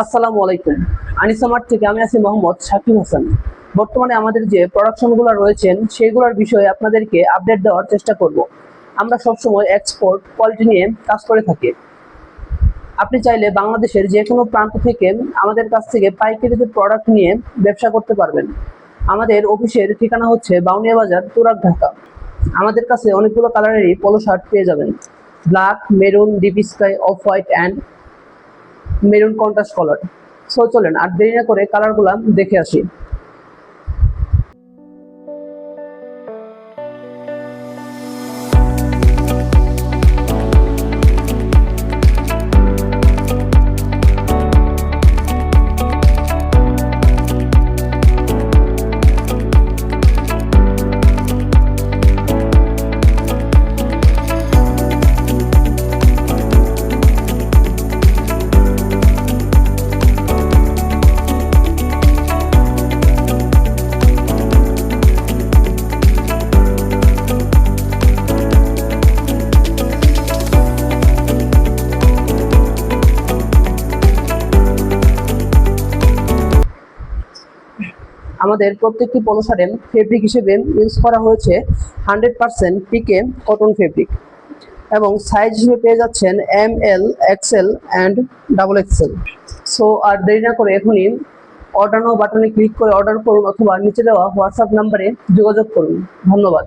আসসালামু আলাইকুম। আনিসামার্ট থেকে আমি আছি মোহাম্মদ শাকিব হাসান। বর্তমানে আমাদের যে প্রোডাকশনগুলো রয়েছেন সেগুলোর বিষয়ে আপনাদেরকে আপডেট দেওয়ার চেষ্টা করব। আমরা সবসময় এক্সপোর্ট কোয়ালিটি নিয়ে কাজ করে থাকি। আপনি চাইলে বাংলাদেশের যে কোনো প্রান্ত থেকে আমাদের কাছ থেকে পাইকারিতে প্রোডাক্ট নিয়ে ব্যবসা করতে পারবেন। আমাদের অফিসের ঠিকানা হচ্ছে বাউনিয়া বাজার, তুরাগ, ঢাকা। আমাদের কাছে অনেকগুলো কালারেরই পোলো শার্ট পেয়ে যাবেন। Black, maroon, deep sky, off white and maroon contrast colour. So চলেন আর দেরি না করে কালারগুলা দেখে আসি। আমাদের প্রত্যেকটি পোলো শার্টের ফেব্রিক হিসেবে ইউজ করা হয়েছে 100% পিকে কটন ফেব্রিক এবং সাইজ হিসেবে পেয়ে যাচ্ছেন ML, XL and XXL। So আর দেরি না করে এখনই অর্ডার নাও বাটনে ক্লিক করে অর্ডার করুন অথবা নিচে দেওয়া হোয়াটসঅ্যাপ নাম্বারে যোগাযোগ করুন। ধন্যবাদ।